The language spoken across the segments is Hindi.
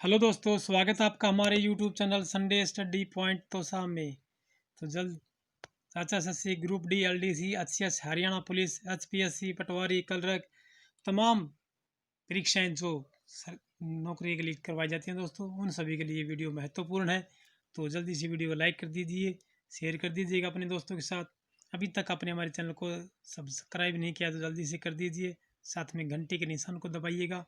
हेलो दोस्तों, स्वागत है आपका हमारे YouTube channel Sunday study point तोसा में। तो जल्द HSSC group D LDC HCS Haryana police HPSC patwari clerk तमाम परीक्षाएं जो नौकरी के लिए करवाई जाती हैं दोस्तों, उन सभी के लिए वीडियो महत्वपूर्ण है। तो जल्दी से वीडियो को लाइक कर दीजिए, शेयर कर दीजिएगा अपने दोस्तों के साथ। अभी तक आपने हमारे चैनल को सब्सक्राइब नहीं किया तो जल्दी से कर दीजिए, साथ में घंटी के निशान को दबाइएगा।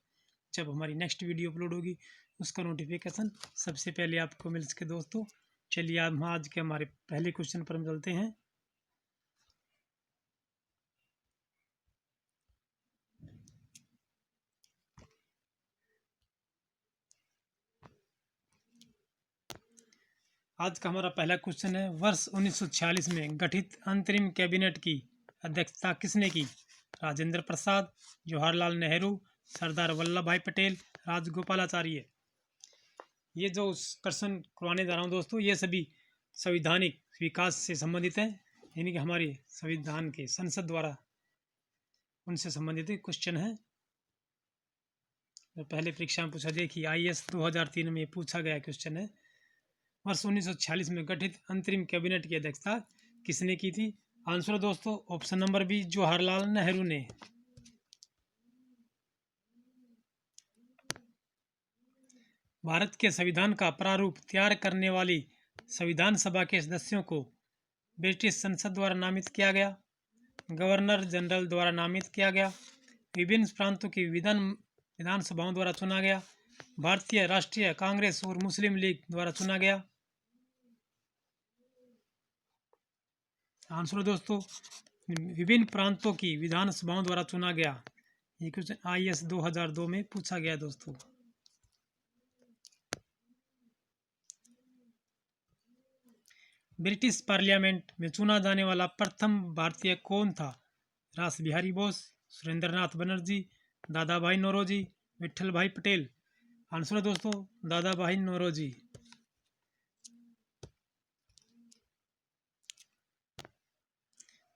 जब हमारी नेक्स्ट वीडियो अपलोड होगी उसका नोटिफिकेशन सबसे पहले आपको मिल सके दोस्तों। चलिए हम आज के हमारे पहले क्वेश्चन पर हम चलते हैं। आज का हमारा पहला क्वेश्चन है, वर्ष 1946 में गठित अंतरिम कैबिनेट की अध्यक्षता किसने की? राजेंद्र प्रसाद, जवाहरलाल नेहरू, सरदार वल्लभ भाई पटेल, राजगोपालाचार्य। ये जो क्वेश्चन करवाने जा रहा हूँ दोस्तों, ये सभी संवैधानिक विकास से संबंधित है, यानी कि हमारे संविधान के संसद द्वारा उनसे संबंधित क्वेश्चन है। तो पहले परीक्षा में पूछा, देखिए आईएएस 2003 में पूछा गया क्वेश्चन है, वर्ष 1946 में गठित अंतरिम कैबिनेट की अध्यक्षता किसने की थी? आंसर दोस्तों option number B, Jawaharlal Nehru ने। भारत के संविधान का प्रारूप तैयार करने वाली संविधान सभा के सदस्यों को ब्रिटिश संसद द्वारा नामित किया गया, गवर्नर जनरल द्वारा नामित किया गया, विभिन्न प्रांतों की विधानसभाओं द्वारा चुना गया, भारतीय राष्ट्रीय कांग्रेस और मुस्लिम लीग द्वारा चुना गया। आंसर दोस्तों विभिन्न प्रांतों की विधानसभाओं द्वारा चुना गया। ये क्वेश्चन आईएएस 2002 में पूछा गया दोस्तों। ब्रिटिश पार्लियामेंट में चुना जाने वाला प्रथम भारतीय कौन था? रास बिहारी बोस, सुरेंद्रनाथ बनर्जी, दादा भाई नौरोजी, विठल भाई पटेल। आंसर दोस्तों दादा भाई नौरोजी।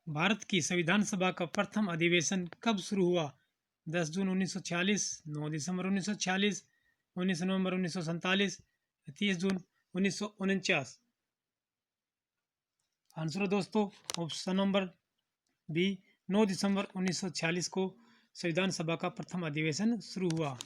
भारत की संविधान सभा का प्रथम अधिवेशन कब शुरू हुआ? 10 जून 1946, 9 दिसंबर 1946, 19 नवंबर 1947, 30 जून 1949। आंसर दोस्तों ऑप्शन नंबर बी, 9 दिसंबर 1946 को संविधान सभा का प्रथम अधिवेशन शुरू हुआ।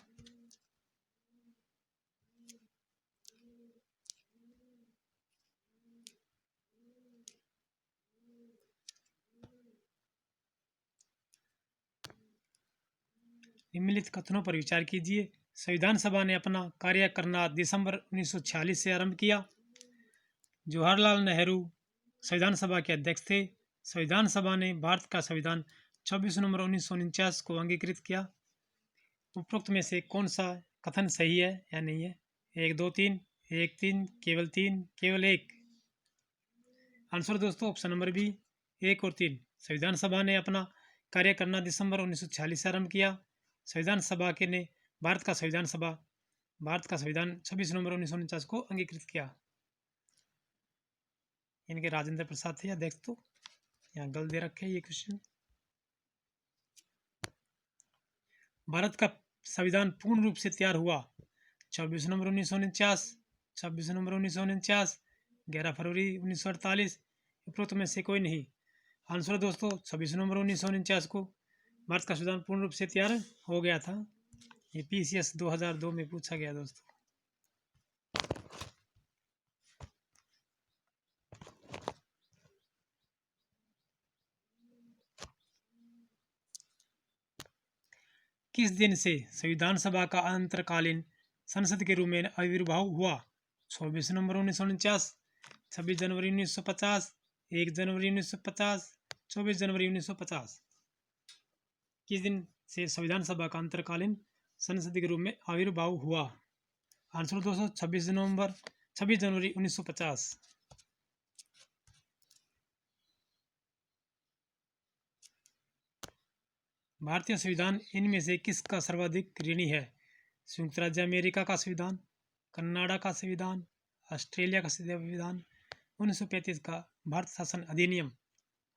निम्नलिखित कथनों पर विचार कीजिए। संविधान सभा ने अपना कार्य करना दिसंबर 1946 से आरंभ किया। जवाहरलाल नेहरू संविधान सभा के अध्यक्ष थे। संविधान सभा ने भारत का संविधान 26 नवंबर 1949 को अंगीकृत किया। उपरोक्त में से कौन सा कथन सही है या नहीं है? 1, 2, 3, 1, 3, केवल 1। आंसर दोस्तों ऑप्शन नंबर बी, 1 और 3। संविधान सभा ने अपना कार्य करना दिसंबर 1946 से आरंभ किया। संविधान सभा के ने भारत का संविधान 26 नवंबर 1949 को अंगीकृत किया। इनके राजेंद्र प्रसाद थे अध्यक्ष। तो यहाँ गलत दे रखे ये क्वेश्चन। भारत का संविधान पूर्ण रूप से तैयार हुआ 24 नवंबर 1949, 26 नवंबर 1949, 11 फरवरी 1948। उपरोक्त में से कोई नहीं। आंसर दोस्तों 26 नवंबर 1949 को भारत का संविधान पूर्ण रूप से तैयार हो गया था। ये पीसीएस 2002 में पूछा गया दोस्तों। किस दिन से संविधान सभा का अंतरकालीन संसद के रूप में आविर्भाव हुआ? 24 नवंबर 1949, 26 जनवरी 1950, 1 जनवरी 1950, 24 जनवरी 1950। किस दिन से संविधान सभा का अंतरकालीन संसद के रूप में आविर्भाव हुआ? आंसर दोस्तों 26 जनवरी 1950। भारतीय संविधान इनमें से किसका सर्वाधिक ऋणी है? संयुक्त राज्य अमेरिका का संविधान, कनाडा का संविधान, ऑस्ट्रेलिया का संविधान, 1935 का भारत शासन अधिनियम।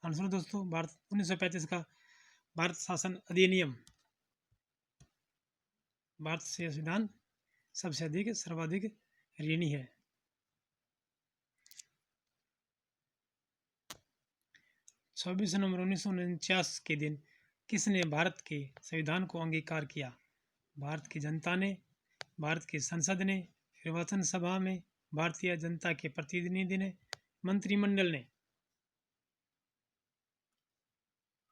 आंसर दोस्तों 1935 का भारत शासन अधिनियम। भारत से संविधान सबसे अधिक सर्वाधिक ऋणी है? 26 नवंबर 1949 के दिन किसने भारत के संविधान को अंगीकार किया? भारत की जनता ने, भारत की संसद ने, निर्वाचन सभा में, भारतीय जनता के प्रतिनिधि ने, मंत्रिमंडल ने?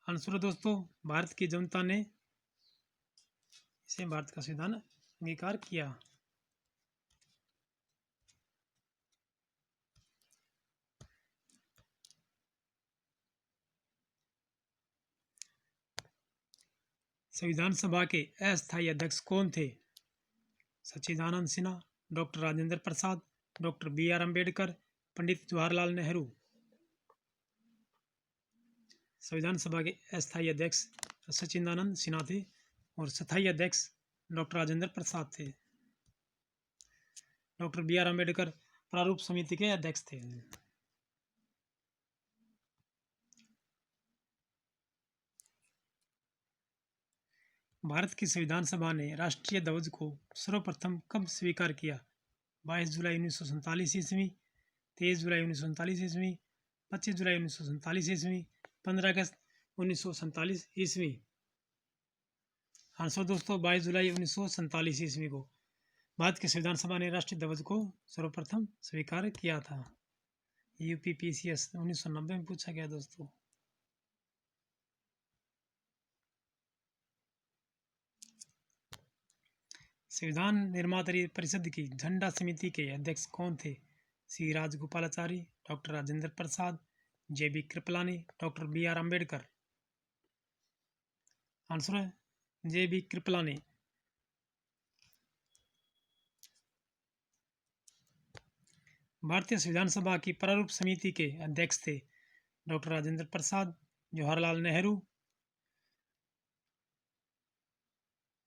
आंसर दोस्तों, भारत की जनता ने इसे भारत का संविधान अंगीकार किया। संविधान सभा के अस्थायी अध्यक्ष कौन थे? सच्चिदानंद सिन्हा, डॉक्टर राजेंद्र प्रसाद, डॉक्टर बी.आर. अम्बेडकर, पंडित जवाहरलाल नेहरू? संविधान सभा के अस्थायी अध्यक्ष सच्चिदानंद सिन्हा थे और स्थायी अध्यक्ष डॉक्टर राजेंद्र प्रसाद थे। डॉक्टर बी.आर. अम्बेडकर प्रारूप समिति के अध्यक्ष थे। भारत की संविधान सभा ने राष्ट्रीय ध्वज को सर्वप्रथम कब स्वीकार किया? 22 जुलाई 1947 ईस्वी, 23 जुलाई 1947 ईस्वी, 25 जुलाई 1947 ईस्वी, 15 अगस्त 1947 ईस्वी? आंसर दोस्तों, 22 जुलाई 1947 ईस्वी को भारत की संविधान सभा ने राष्ट्रीय ध्वज को सर्वप्रथम स्वीकार किया था। यूपीपीसीएस 1990 में पूछा गया दोस्तों। संविधान निर्माता परिषद की झंडा समिति के अध्यक्ष कौन थे? C Rajagopalachari, doctor Rajendra Prasad, J B. Kripalani, doctor B R. Ambedkar? Answer है जे.बी. कृपलानी। भारतीय संविधान सभा की प्रारूप समिति के अध्यक्ष थे डॉक्टर राजेंद्र प्रसाद, जवाहरलाल नेहरू,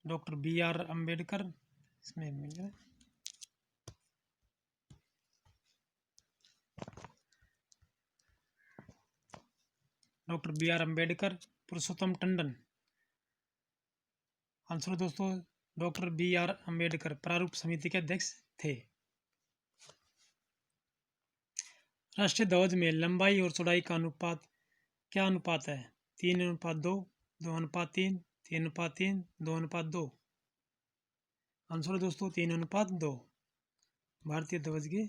डॉक्टर बी.आर. अम्बेडकर? इसमें मिल गया डॉक्टर बी.आर. अम्बेडकर, पुरुषोत्तम टंडन? आंसर दोस्तों, डॉक्टर बी.आर. अम्बेडकर प्रारूप समिति के अध्यक्ष थे। राष्ट्रीय ध्वज में लंबाई और चौड़ाई का अनुपात क्या अनुपात है? 3:2, 2:3, 3:3, 2:2? आंसर दोस्तों, 3:2 भारतीय ध्वज की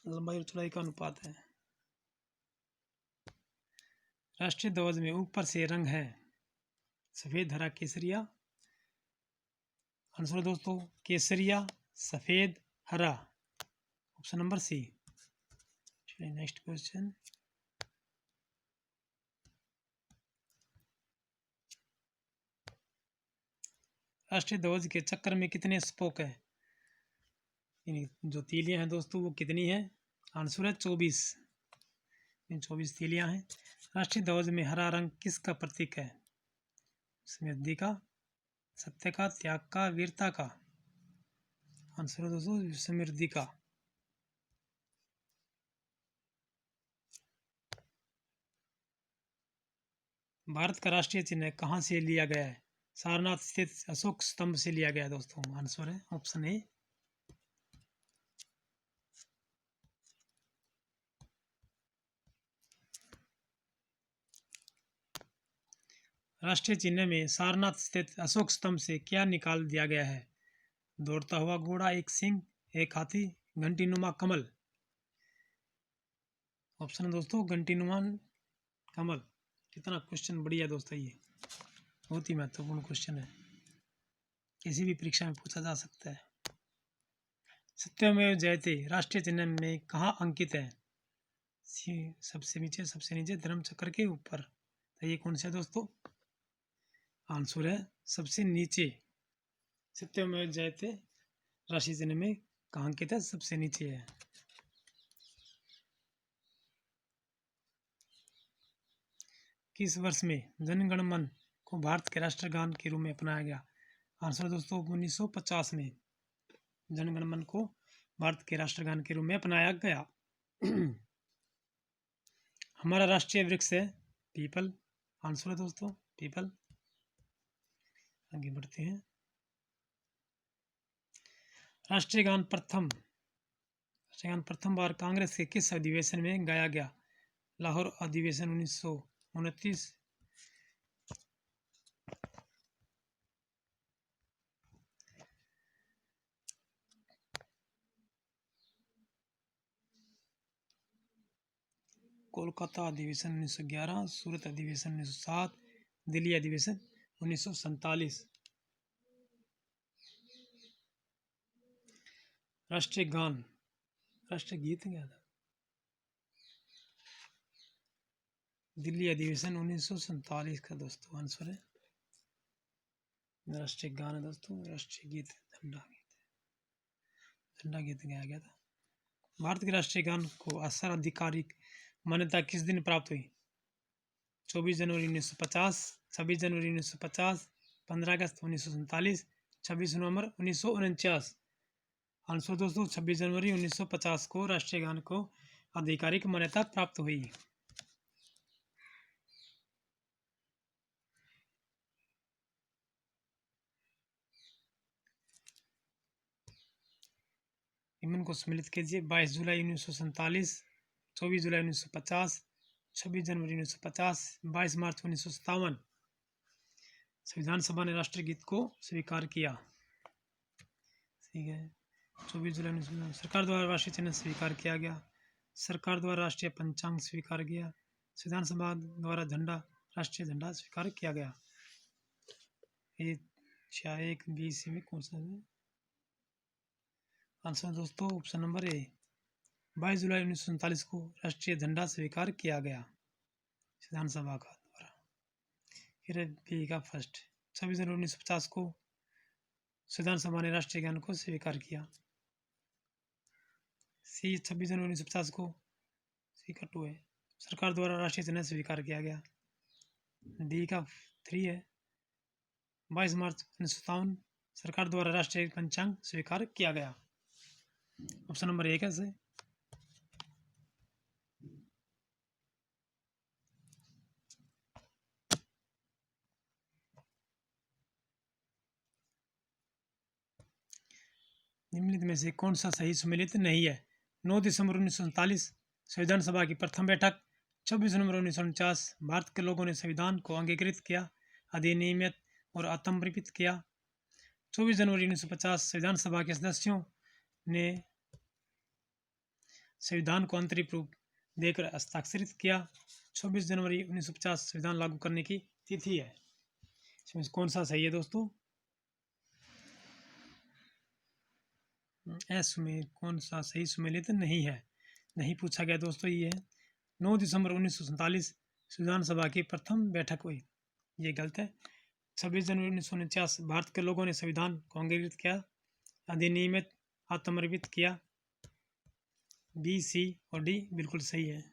लंबाई और चौड़ाई का अनुपात है। राष्ट्रीय ध्वज में ऊपर से रंग है सफेद, हरा, केसरिया? आंसर दोस्तों, केसरिया, सफेद, हरा। Option number C. चलिए नेक्स्ट क्वेश्चन। राष्ट्रीय ध्वज के चक्र में कितने स्पोक है? जो तीलियां हैं दोस्तों वो कितनी है? आंसर है 24। 24 तीलियां हैं। राष्ट्रीय ध्वज में हरा रंग किसका प्रतीक है? समृद्धि का, सत्य का, त्याग का, वीरता का? आंसर है दोस्तों समृद्धि का। भारत का राष्ट्रीय चिन्ह कहाँ से लिया गया है? सारनाथ स्थित अशोक स्तंभ से लिया गया दोस्तों। आंसर है ऑप्शन ए। राष्ट्रीय चिन्ह में सारनाथ स्थित अशोक स्तंभ से क्या निकाल दिया गया है? दौड़ता हुआ घोड़ा, एक सिंह, एक हाथी, घंटीनुमा कमल? ऑप्शन दोस्तों घंटीनुमा कमल। कितना क्वेश्चन बढ़िया दोस्तों, ये बहुत ही महत्वपूर्ण क्वेश्चन है, किसी भी परीक्षा में पूछा जा सकता है। सत्यमेव जयते राष्ट्रीय चिन्ह में कहाँ अंकित है? सबसे नीचे धर्म चक्र के ऊपर। तो ये कौन सा है दोस्तों? आंसर है सबसे नीचे। सत्यमेव जयते राष्ट्रीय चिन्ह में कहाँ अंकित है? सबसे नीचे है। किस वर्ष में जन गण मन को भारत के राष्ट्रगान के रूप में अपनाया गया? आंसर दोस्तों 1950 में जन गण मन को भारत के राष्ट्रगान के रूप में अपनाया गया। हमारा राष्ट्रीय वृक्ष है पीपल। आंसर है दोस्तों पीपल। आगे बढ़ते हैं। राष्ट्रीय गान प्रथम बार कांग्रेस के किस अधिवेशन में गाया गया? लाहौर अधिवेशन 1929। कोलकाता अधिवेशन 1911, सूरत अधिवेशन 1907, दिल्ली अधिवेशन 1947। राष्ट्रीय गीत क्या था? दिल्ली अधिवेशन 1947 का दोस्तों आंसर है। राष्ट्रीय गान है दोस्तों, राष्ट्रीय गीत झंडा गीत गाया गया था। भारत के राष्ट्रीय गान को सर्वाधिकारिक मान्यता किस दिन प्राप्त हुई? 24 जनवरी 1950, 26 जनवरी 1950, 15 अगस्त 1947, 26 नवंबर 1949। आंसर दोस्तों 26 जनवरी 1950 को राष्ट्रीय गान को आधिकारिक मान्यता प्राप्त हुई। निम्न को सम्मिलित कीजिए। 22 जुलाई 1947, 24 जुलाई 1950, 26 जनवरी 1950, 22 मार्च 1957। संविधान सभा ने राष्ट्रीय गीत को स्वीकार किया। ठीक है। 24 जुलाई 1950 सरकार द्वारा राष्ट्रीय चिन्ह स्वीकार किया गया। सरकार द्वारा राष्ट्रीय पंचांग स्वीकार किया। संविधान सभा द्वारा राष्ट्रीय झंडा स्वीकार किया गया। ये 1 में कौन सा है? आंसर दोस्तों ऑप्शन नंबर ए। 22 जुलाई 1947 को राष्ट्रीय झंडा स्वीकार किया गया संविधान सभा का द्वारा। फिर बी का फर्स्ट। 26 जनवरी 1950 को संविधान सभा ने राष्ट्रीय गान को स्वीकार किया। सी 26 जनवरी 1950 को सी का 2 है। सरकार द्वारा राष्ट्रीय चिन्ह स्वीकार किया गया। डी का 3 है। 22 मार्च 1957 सरकार द्वारा राष्ट्रीय पंचांग स्वीकार किया गया। ऑप्शन नंबर 1 है। निम्नलिखित में से कौन सा सही सुमेलित नहीं है? 9 दिसंबर 1947 संविधान सभा की प्रथम बैठक। 26 नवंबर 1949 भारत के लोगों ने संविधान को अंगीकृत किया, अधिनियमित और आत्मनिर्भर किया। 24 जनवरी 1950 संविधान सभा के सदस्यों ने संविधान को अंतरिम रूप देकर हस्ताक्षरित किया। 24 जनवरी 1950 संविधान लागू करने की तिथि है। इसमें कौन सा सही है दोस्तों? एस में कौन सा सही सुमेलित नहीं है? नहीं पूछा गया दोस्तों। ये है 9 दिसंबर 1947 संविधान सभा की प्रथम बैठक हुई। ये गलत है। 26 जनवरी 1949 भारत के लोगों ने संविधान को अंगीकृत किया, अधिनियमित आत्मनिर्भर किया। बी, सी और डी बिल्कुल सही है।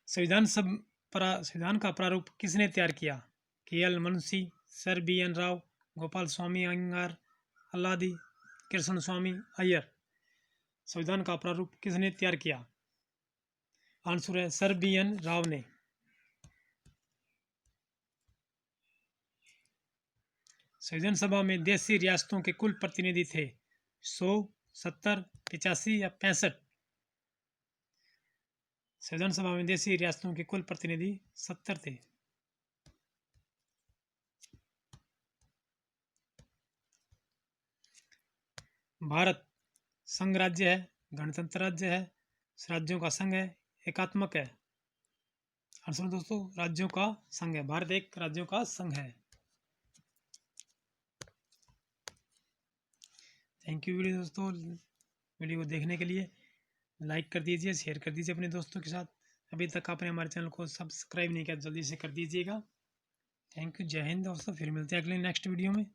संविधान का प्रारूप किसने तैयार किया? के.एल. मुंशी, सर बी.एन. राव, गोपाल स्वामी अयंगार, अल्लादी कृष्ण स्वामी अय्यर। संविधान का प्रारूप किसने तैयार किया? आंसर है सर बी.एन. राव ने। संविधान सभा में देशी रियासतों के कुल प्रतिनिधि थे 100, 70, 85 या 65। संविधान सभा में देशी रियासतों के कुल प्रतिनिधि 70 थे। भारत संघ राज्य है, गणतंत्र राज्य है, राज्यों का संघ है, एकात्मक है? आंसर दोस्तों राज्यों का संघ है। भारत एक राज्यों का संघ है। थैंक यू दोस्तों वीडियो को देखने के लिए। लाइक कर दीजिए, शेयर कर दीजिए अपने दोस्तों के साथ। अभी तक आपने हमारे चैनल को सब्सक्राइब नहीं किया जल्दी से कर दीजिएगा। थैंक यू, जय हिंद दोस्तों। फिर मिलते हैं अगले नेक्स्ट वीडियो में।